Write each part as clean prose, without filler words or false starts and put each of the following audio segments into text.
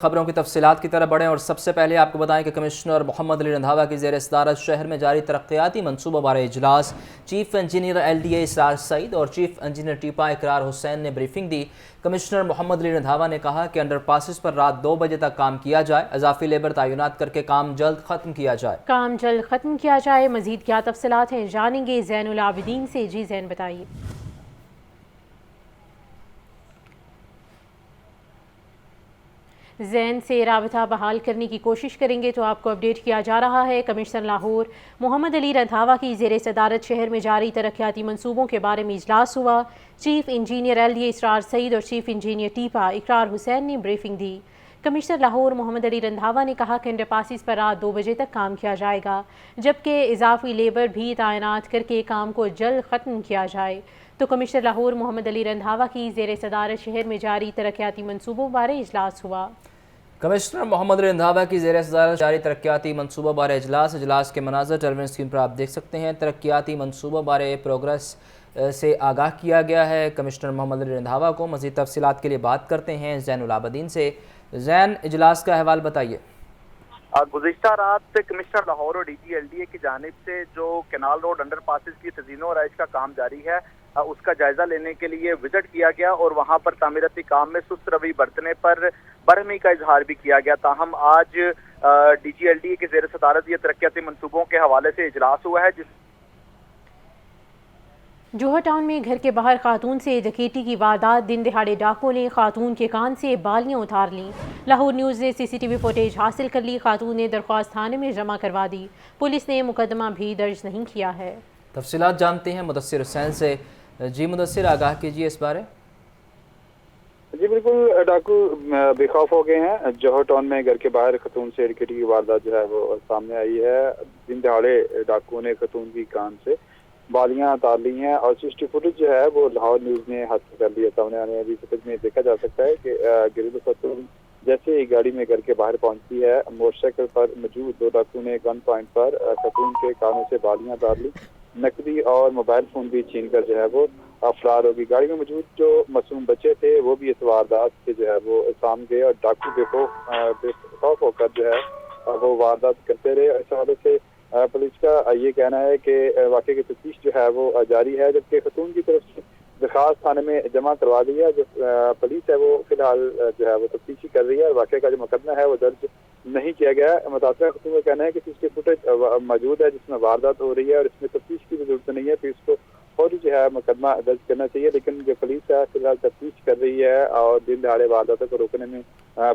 خبروں کی تفصیلات کی طرف بڑھیں اور سب سے پہلے آپ کو بتائیں کہ کمشنر محمد علی رندھاوا کی زیر صدارت شہر میں جاری ترقیاتی منصوبوں بارے اجلاس chief engineer L D A Israr Saeed اور chief engineer TEPA Iqrar Hussain نے بریفنگ دی۔ کمشنر محمد علی رندھاوا نے کہا کہ انڈر پاسز پر رات 2 بجے تک کام کیا جائے، اضافی لیبر تعینات کر کے کام جلد ختم کیا جائے۔ مزید کیا تفصیلات ہیں جانیں گے زین العابدین سے۔ جی زین بتائیے۔ زین سے رابطہ بحال کرنے کی کوشش کریں گے تو آپ کو اپڈیٹ کیا جا رہا ہے۔ کمشنر لاہور محمد علی رندھاوا کی زیر صدارت شہر میں جاری ترقیاتی منصوبوں کے بارے میں اجلاس ہوا۔ Chief engineer L D A Israr Saeed اور chief engineer TEPA Iqrar Hussain نے بریفنگ دی۔ کمشنر لاہور محمد علی رندھاوا نے کہا کہ انڈر پاسز پر رات 2 بجے تک کام کیا جائے گا، جبکہ اضافی لیبر بھی تعینات کر کے کام کو جلد ختم کیا جائے۔ تو کمشنر لاہور محمد علی رندھاوا کی زیر صدارت شہر میں جاری ترقیاتی منصوبوں بارے اجلاس ہوا۔ کمشنر محمد علی رندھاوا کی زیر صدارت جاری ترقیاتی منصوبوں بارے اجلاس کے مناظر ٹیلی ویژن اسکرین پر آپ دیکھ سکتے ہیں۔ ترقیاتی منصوبوں بارے پروگرس سے آگاہ کیا گیا ہے۔ کمشنر محمد علی رندھاوا کو مزید تفصیلات کے لیے بات کرتے ہیں زین العابدین سے۔ زین، اجلاس کا احوال بتائیے۔ گزشتہ رات کمشنر لاہور اور D G L D A کی جانب سے جو کینال روڈ انڈر پاسز کی تزئین و آرائش کا کام جاری ہے اس کا جائزہ لینے کے لیے وزٹ کیا گیا اور وہاں پر تعمیراتی کام میں سست روی برتنے پر برہمی کا اظہار بھی کیا گیا۔ تاہم آج D G L D A کے زیر صدارت یہ ترقیاتی منصوبوں کے حوالے سے اجلاس ہوا ہے جوہر ٹاؤن میں گھر کے باہر خاتون سے ڈکیتی کی واردات۔ دن دہاڑے ڈاکوں نے خاتون کے کان سے بالیاں اتار لیں۔ لاہور نیوز نے سی سی ٹی وی فوٹیج حاصل کر لی۔ خاتون نے درخواست تھانے میں جمع کروا دی۔ پولیس نے مقدمہ بھی درج نہیں کیا ہے۔ تفصیلات جانتے ہیں مدثر حسین سے۔ جی مدثر، آگاہ کیجیے اس بارے۔ جی بالکل، ڈاکو بے خوف ہو گئے ہیں۔ جوہر ٹاؤن میں گھر کے باہر خاتون سے ڈکیتی کی واردات جو ہے وہ سامنے آئی ہے۔ دن دہاڑے ڈاکو نے خاتون کی کان سے بالیاں اتار لی ہیں اور سی سی ٹی وی فوٹیج جو ہے وہ لاہور نیوز نے حاصل کر لی ہے۔ سامنے آنے والی فوٹیج میں دیکھا جا سکتا ہے کہ گھریلو خاتون جیسے ہی گاڑی میں گھر کے باہر پہنچتی ہے، موٹر سائیکل پر موجود 2 ڈاکو نے گن پوائنٹ پر خاتون کے کانوں سے بالیاں اتار لی، نقدی اور موبائل فون بھی چھین کر جو ہے وہ فرار ہوگی۔ گاڑی میں موجود جو معصوم بچے تھے وہ بھی اس واردات سے جو ہے وہ سام گئے اور ڈاکو بے خوف ہو کر جو ہے وہ واردات کرتے رہے۔ اس حوالے سے پولیس کا یہ کہنا ہے کہ واقعے کی تفتیش جو ہے وہ جاری ہے، جبکہ خاتون کی طرف سے درخواست تھانے میں جمع کروا دی ہے۔ جو پولیس ہے وہ فی الحال جو ہے وہ تفتیش کر رہی ہے اور واقعے کا جو مقدمہ ہے وہ درج نہیں کیا گیا ہے۔ متاثرہ خاتون کا کہنا ہے کہ اس کی فوٹیج موجود ہے جس میں واردات ہو رہی ہے اور اس میں تفتیش کی بھی ضرورت نہیں ہے، پھر اس کو فوری جو ہے مقدمہ درج کرنا چاہیے، لیکن جو پولیس ہے فی الحال تفتیش کر رہی ہے اور دن دہاڑے وارداتوں کو روکنے میں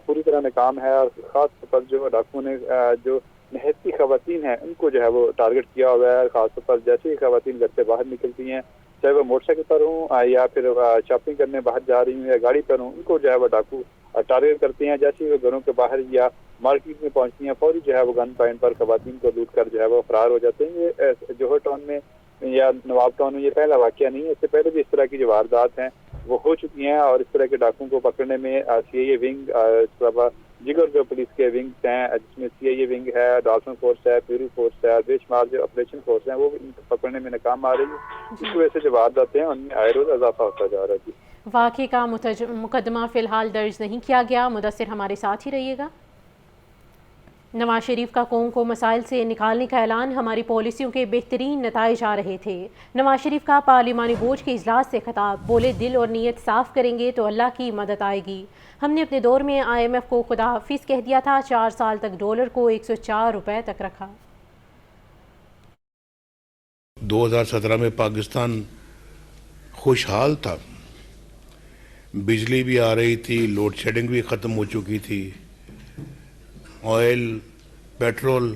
پوری طرح ناکام ہے۔ اور خاص طور پر جو ڈاکو نے جو نہتی خواتین ہیں ان کو جو ہے وہ ٹارگٹ کیا ہوا ہے، خاص طور پر جیسے ہی خواتین گھر سے باہر نکلتی ہیں، چاہے وہ موٹر سائیکل پر ہوں یا پھر شاپنگ کرنے باہر جا رہی ہوں یا گاڑی پر ہوں، ان کو جو ہے وہ ڈاکو ٹارگٹ کرتے ہیں۔ جیسے ہی وہ گھروں کے باہر یا مارکیٹ میں پہنچتی ہیں، فوری جو ہے وہ گن پوائنٹ پر خواتین کو لوٹ کر جو ہے وہ فرار ہو جاتے ہیں۔ یہ جوہر ٹاؤن میں یا نواب ٹاؤن میں یہ پہلا واقعہ نہیں ہے، اس سے پہلے بھی اس طرح کی جو واردات ہیں وہ ہو چکی ہیں اور اس طرح کے ڈاکوؤں کو پکڑنے میں سی آئی اے ونگ، اس کے علاوہ جگر جو پولیس کے ونگز ہیں جس میں سی آئی اے ونگ ہے، ڈالفن فورس ہے، پیرو فورس ہے، بے شمار جو آپریشن فورس ہیں وہ ان کو پکڑنے میں ناکام آ رہی ہے، جس کی وجہ سے جو واردات ہیں ان میں آئے روز اضافہ ہوتا جا رہا ہے۔ واقعے کا مقدمہ فی الحال درج نہیں کیا گیا۔ مدثر ہمارے ساتھ ہی رہیے گا۔ نواز شریف کا قوم کو مسائل سے نکالنے کا اعلان۔ ہماری پالیسیوں کے بہترین نتائج آ رہے تھے۔ نواز شریف کا پارلیمانی بورڈ کے اجلاس سے خطاب۔ بولے دل اور نیت صاف کریں گے تو اللہ کی مدد آئے گی۔ ہم نے اپنے دور میں آئی ایم ایف کو خدا حافظ کہہ دیا تھا، 4 سال تک ڈالر کو 104 روپے تک رکھا۔ 2017 میں پاکستان خوشحال تھا، بجلی بھی آ رہی تھی، لوڈ شیڈنگ بھی ختم ہو چکی تھی، آئل پیٹرول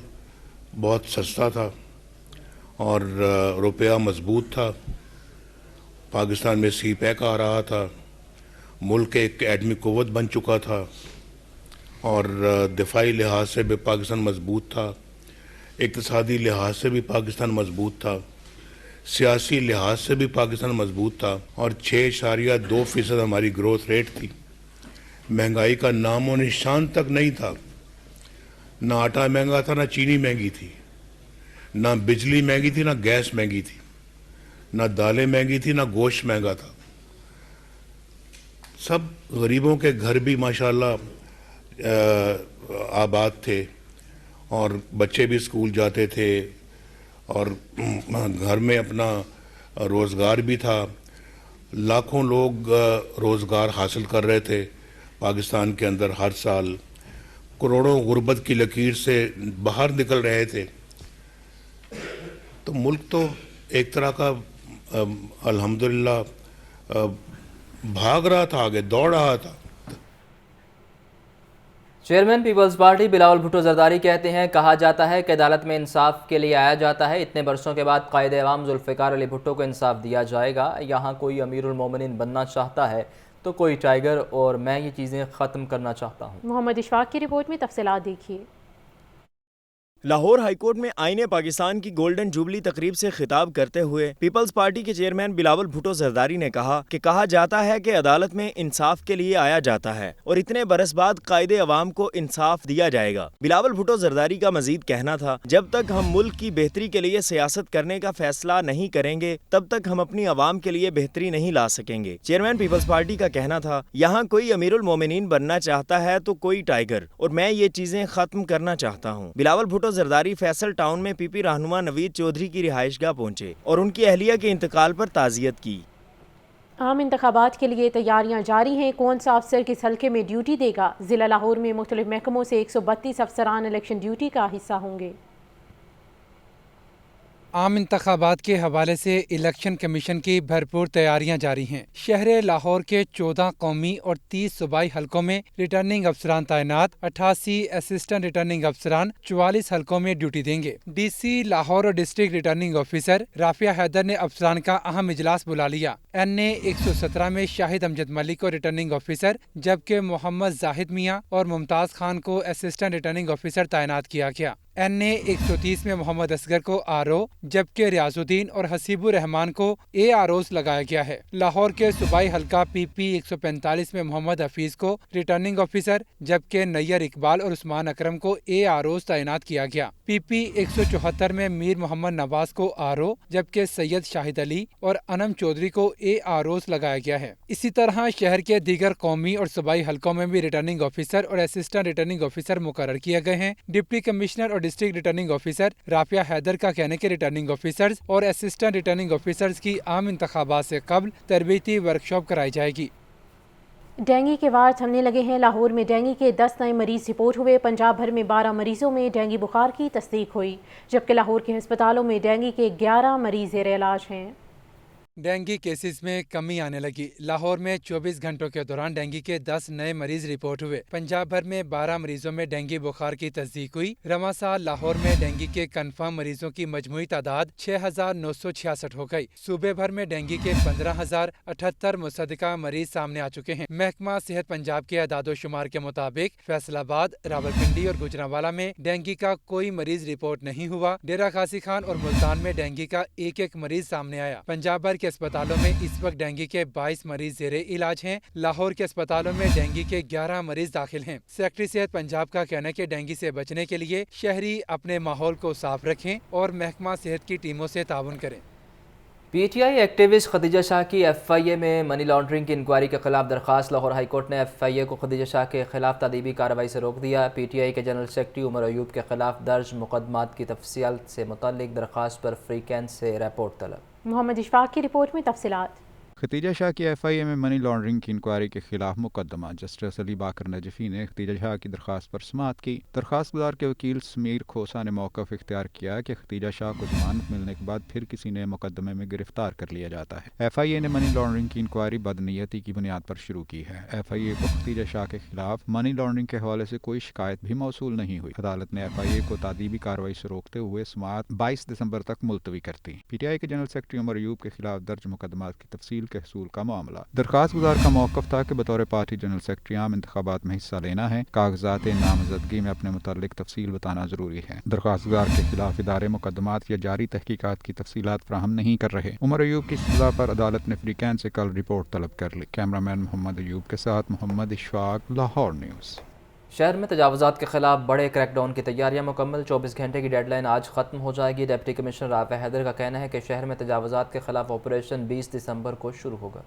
بہت سستا تھا اور روپیہ مضبوط تھا۔ پاکستان میں سی پیک آ رہا تھا، ملک ایک ایٹمی قوت بن چکا تھا اور دفاعی لحاظ سے بھی پاکستان مضبوط تھا، اقتصادی لحاظ سے بھی پاکستان مضبوط تھا، سیاسی لحاظ سے بھی پاکستان مضبوط تھا اور 6.2% ہماری گروتھ ریٹ تھی۔ مہنگائی کا نام و نشان تک نہیں تھا، نہ آٹا مہنگا تھا، نہ چینی مہنگی تھی، نہ بجلی مہنگی تھی، نہ گیس مہنگی تھی، نہ دالیں مہنگی تھی، نہ گوشت مہنگا تھا۔ سب غریبوں کے گھر بھی ماشاءاللہ आबाद थे और बच्चे भी स्कूल जाते थे और घर में अपना रोज़गार भी था। लाखों लोग रोज़गार हासिल कर रहे थे पाकिस्तान के अंदर हर साल। करोड़ों गुर्बत की लकीर से बाहर निकल रहे थे। तो मुल्क तो एक तरह का अल्हम्दुलिल्लाह भाग रहा था, आगे दौड़ रहा था। चेयरमैन पीपल्स पार्टी बिलावल भुट्टो जरदारी कहते हैं, कहा जाता है कि अदालत में इंसाफ के लिए आया जाता है। इतने बरसों के बाद कायदे अवाम जुल्फ़िकार अली भुट्टो को इंसाफ दिया जाएगा। यहाँ कोई अमीरुल मोमिनीन बनना चाहता है तो कोई टाइगर, और मैं ये चीज़ें ख़त्म करना चाहता हूँ। मोहम्मद इशफाक की रिपोर्ट में तफसीलात देखिए। लाहौर हाईकोर्ट में आईने पाकिस्तान की गोल्डन जुबली तकरीब से खिताब करते हुए पीपल्स पार्टी के चेयरमैन बिलावल भुट्टो जरदारी ने कहा कि कहा जाता है कि अदालत में इंसाफ के लिए आया जाता है और इतने बरस बाद कायदे अवाम को इंसाफ दिया जाएगा। बिलावल भुट्टो जरदारी का मजीद कहना था, जब तक हम मुल्क की बेहतरी के लिए सियासत करने का फैसला नहीं करेंगे तब तक हम अपनी अवाम के लिए बेहतरी नहीं ला सकेंगे। चेयरमैन पीपल्स पार्टी का कहना था, यहाँ कोई अमीरुल मोमिनीन बनना चाहता है तो कोई टाइगर, और मैं ये चीजें खत्म करना चाहता हूँ। बिलावल भुट्टो जरदारी फैसल टाउन में पीपी रहनुमा नवीद चौधरी की रिहाइशगाह पहुंचे और उनकी अहलिया के इंतकाल पर ताज़ियत की। आम इंतखाबात के लिए तैयारियां जारी हैं। कौन सा अफसर किस हल्के में ड्यूटी देगा? ज़िला लाहौर में मुख्तलिफ महकमों से 132 अफसरान इलेक्शन ड्यूटी का हिस्सा होंगे। आम इंतखाबात के हवाले से इलेक्शन कमीशन की भरपूर तैयारियां जारी हैं। शहर लाहौर के 14 कौमी और 30 सूबाई हलकों में रिटर्निंग अफसरान तैनात, 88 असिस्टेंट रिटर्निंग अफसरान 44 हलकों में ड्यूटी देंगे। DC लाहौर और district returning officer Rafia Haider ने अफसरान का अहम इजलास बुला लिया। NA 117 में शाहिद अमजद मलिक को रिटर्निंग ऑफिसर, जबकि मोहम्मद जाहिद मियाँ और मुमताज़ खान को असिस्टेंट रिटर्निंग ऑफिसर तैनात किया गया। NA 130 में मोहम्मद असगर को RO, जबकि रियाजुद्दीन और हसीबुर रहमान को AROs लगाया गया है। लाहौर के सूबाई हल्का PP 145 में मोहम्मद हफीज को रिटर्निंग ऑफिसर, जबकि नैयर इकबाल और उस्मान अकरम को AROs तैनात किया गया। PP 174 में मीर मोहम्मद नवाज को RO, जबकि सैयद शाहिद अली और अनम चौधरी को AROs लगाया गया है। इसी तरह शहर के दीगर कौमी और सूबाई हल्कों में भी रिटर्निंग ऑफिसर और असिस्टेंट रिटर्निंग ऑफिसर मुकर्रर किए गए हैं। डिप्टी कमिश्नर और district returning officer Rafia Haider का कहने के रिटर्निंग ऑफिसर्स और असिस्टेंट रिटर्निंग ऑफिसर्स की आम इंतखाबात से कबल तरबीती वर्कशॉप कराई जाएगी। डेंगू के वार थमने लगे हैं। लाहौर में डेंगू के 10 नए मरीज रिपोर्ट हुए। पंजाब भर में 12 मरीजों में डेंगू बुखार की तस्दीक हुई, जबकि लाहौर के अस्पतालों में डेंगू के 11 मरीज ज़ेर इलाज हैं। डेंगू केसेस में कमी आने लगी। लाहौर में 24 घंटों के दौरान डेंगू के 10 नए मरीज रिपोर्ट हुए। पंजाब भर में 12 मरीजों में डेंगू बुखार की तस्दीक हुई। रवां साल लाहौर में डेंगू के कन्फर्म मरीजों की मजमूई तादाद 6,966 हो गई। सूबे भर में डेंगू के 15,078 मुसद्दका मरीज सामने आ चुके हैं। महकमा सेहत पंजाब के अदादो शुमार के मुताबिक फैसलाबाद, रावलपिंडी और गुजरांवाला में डेंगू का कोई मरीज रिपोर्ट नहीं हुआ। डेरा खासी खान और मुल्तान में डेंगू का एक मरीज सामने आया। पंजाब भर अस्पतालों में इस वक्त डेंगू के 22 मरीज ज़ेरे इलाज हैं। लाहौर के अस्पतालों में डेंगू के 11 मरीज दाखिल हैं। सेक्रेटरी सेहत पंजाब का कहना है कि डेंगू से बचने के लिए शहरी अपने माहौल को साफ रखें और महकमा सेहत की टीमों से ताउन करें। PTI एक्टिविस्ट खदीजा शाह की FIA में मनी लॉन्ड्रिंग की इंक्वायरी के खिलाफ दरखास्त। लाहौर हाईकोर्ट ने FIA को खदीजा शाह के खिलाफ तादीबी कार्रवाई से रोक दिया। PTI के जनरल सेक्रेटरी उमर अयूब के खिलाफ दर्ज मुकदमात की तफसील से मुतल्लिक दरखास्त पर फ्रीकेंस से रिपोर्ट तलब। मोहम्मद इशफाक की रिपोर्ट में तफसीलात। खतीजा शाह की FIA में मनी लॉन्ड्रिंग की इंक्वायरी के खिलाफ मुकदमा। जस्टिस अली बाकर नजफी ने खतीजा शाह की दरखास्त पर समाअत की। दरखास्त गुजार के वकील समीर खोसा ने मौक़िफ़ इख्तियार किया कि खतीजा शाह को जमानत मिलने के बाद फिर किसी नए मुकदमे में गिरफ्तार कर लिया जाता है। FIA ने मनी लॉन्ड्रिंग की इंक्वायरी बदनीयती की बुनियाद पर शुरू की है। FIA को खतीजा शाह के खिलाफ मनी लॉन्ड्रिंग के हवाले से कोई शिकायत भी मौसूल नहीं हुई। अदालत ने FIA को तादीबी कार्रवाई से रोकते हुए समाअत 22 दिसंबर तक मुलतवी कर दी। PTI के जनरल सेक्रेटरी उमर अयूब के खिलाफ दर्ज मुकदमात की तफसील के हसूल का मामला। दरखास्त गुजार का मौक़िफ़ था कि बतौर पार्टी जनरल सेक्रेटरी आम इंतखाबात में हिस्सा लेना है। कागजात नामजदगी में अपने मुतालिक तफसील बताना जरूरी है। दरखास्त गुजार के खिलाफ इदारे मुकदमात या जारी तहकीकात की तफसीलात फराहम नहीं कर रहे। उमर अयूब की सज़ा पर अदालत ने फ्रीकैन से कल रिपोर्ट तलब कर ली। कैमरामैन मोहम्मद अयूब के साथ मोहम्मद इशफाक, लाहौर न्यूज़। शहर में तजावुज़ात के खिलाफ बड़े क्रैकडाउन की तैयारियां मुकम्मल। 24 घंटे की डेडलाइन आज ख़त्म हो जाएगी। डिप्टी कमिश्नर राफिया हैदर का कहना है कि शहर में तजावुज़ात के खिलाफ ऑपरेशन 20 दिसंबर को शुरू होगा।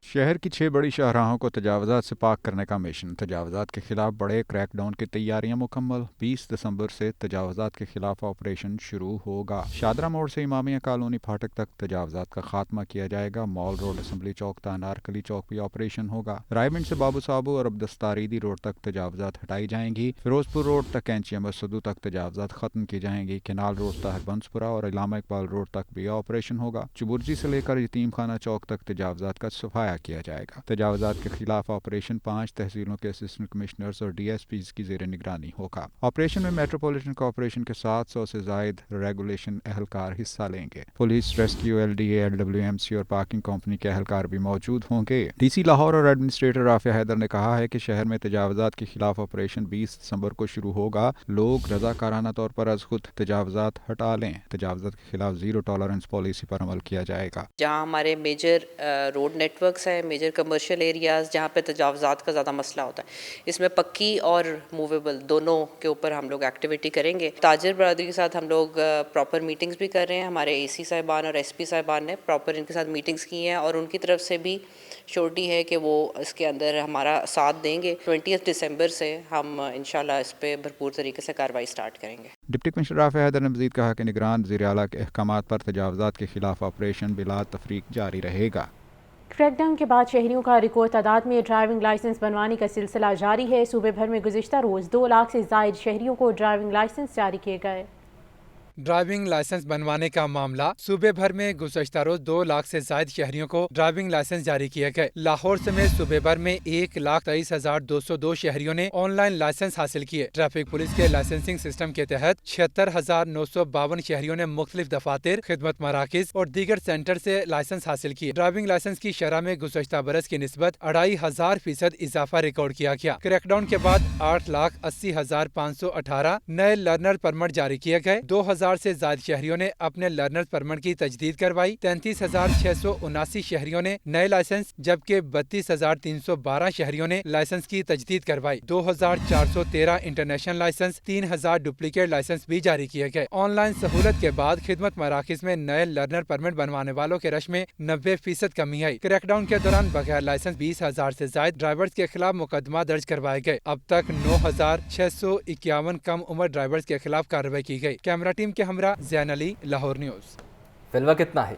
शहर की 6 बड़ी शाहराहों को तजावजात से पाक करने का मिशन। तजावजात के खिलाफ बड़े क्रैकडाउन की तैयारियां मुकम्मल। 20 दिसंबर से तजावजात के खिलाफ ऑपरेशन शुरू होगा। शादरा मोड़ से इमामिया कॉलोनी फाटक तक तजावजात का खात्मा किया जाएगा। मॉल रोड, असम्बली चौक, अनारकली चौक भी ऑपरेशन होगा। रायविंड से बाबू साबू और अब्दस्तारीदी रोड तक तजावजात हटाई जाएंगी। फिरोजपुर रोड तक कैंची अहमद सदू तक तजावजात खत्म की जाएंगी। केनाल रोड, ताहिर बंसपुरा और इलामा इकबाल रोड तक भी ऑपरेशन होगा। चुबुर्जी से लेकर यतीम खाना चौक तक तजावजात का सफाया किया जाएगा। तजावजात के खिलाफ ऑपरेशन 5 तहसीलों के असिस्टेंट कमिश्नर्स और DSPs की जेर निगरानी होगा। ऑपरेशन में मेट्रोपॉलिटन कॉर्पोरेशन के 700 से जायद रेगुलेशन एहलकार हिस्सा लेंगे। पुलिस, रेस्क्यू, LDA, LWMC और पार्किंग कंपनी के एहलकार भी मौजूद होंगे। DC लाहौर और एडमिनिस्ट्रेटर राफिया हैदर ने कहा है कि शहर में तजावजात के खिलाफ ऑपरेशन 20 दिसंबर को शुरू होगा। लोग रजाकाराना तौर पर अज खुद तजावजात हटा लें। तजावजात के खिलाफ जीरो टॉलरेंस पॉलिसी पर अमल किया जाएगा। जहाँ हमारे मेजर रोड नेटवर्क्स हैं, मेजर कमर्शियल एरियाज़ जहाँ पे तजावज़ात का ज़्यादा मसला होता है, इसमें पक्की और मूवेबल दोनों के ऊपर हम लोग एक्टिविटी करेंगे। ताजिर बरादरी के साथ हम लोग प्रॉपर मीटिंग्स भी कर रहे हैं। हमारे AC साहिबान और SP साहिबान ने प्रॉपर इनके साथ मीटिंग्स की हैं और उनकी तरफ से भी श्योरिटी है कि वो इसके अंदर हमारा साथ देंगे। 20 दिसंबर से हम इंशाल्लाह इस पर भरपूर तरीके से कार्रवाई स्टार्ट करेंगे। डिप्टी कमिश्नर राफिया हैदर ने मज़ीद कहा कि निगरान वज़ीर आला के अहकामात पर तजावजात के खिलाफ ऑपरेशन बिला तफरीक जारी रहेगा। क्रैकडाउन के बाद शहरियों का रिकॉर्ड तादाद में ड्राइविंग लाइसेंस बनवाने का सिलसिला जारी है। सूबे भर में गुज़िश्ता रोज़ 2 लाख से जायद शहरियों को ड्राइविंग लाइसेंस जारी किए गए। ड्राइविंग लाइसेंस बनवाने का मामला सूबे भर में गुज़श्ता रोज 2 लाख से जायद शहरियों को ड्राइविंग लाइसेंस जारी किए गए। लाहौर समेत सूबे भर में 1,23,202 शहरियों ने ऑनलाइन लाइसेंस हासिल किए। ट्रैफिक पुलिस के लाइसेंसिंग सिस्टम के तहत 76,952 शहरियों ने मुख्तलिफ दफातर, खिदमत मराकिज और दीगर सेंटर से लाइसेंस हासिल किए। ड्राइविंग लाइसेंस की शरह में गुज़श्ता बरस की निस्बत 2,500% इजाफा रिकॉर्ड किया गया। क्रैकडाउन के बाद 8,80,518 नए लर्नर परमिट जारी किए गए। 2,000 से ज्यादा शहरियों ने अपने लर्नर परमिट की तजदीद करवाई। 33,679 शहरियों ने नए लाइसेंस, जबकि 32,312 शहरियों ने लाइसेंस की तजदीद करवाई। 2,413 इंटरनेशनल लाइसेंस, 3,000 डुप्लीकेट लाइसेंस भी जारी किए गए। ऑनलाइन सहूलत के बाद खिदमत मराकिज में नए लर्नर परमिट बनवाने वालों के रश में 90% कमी आई। क्रैकडाउन के दौरान बगैर लाइसेंस 20,000 से ज्यादा ड्राइवर्स के खिलाफ मुकदमा दर्ज करवाए गए। अब तक 9,651 कम उम्र ड्राइवर्स के खिलाफ कार्रवाई की गई। कैमरा टीम के हमरा ज़ैन अली, लाहौर न्यूज़। फिलहाल इतना ही।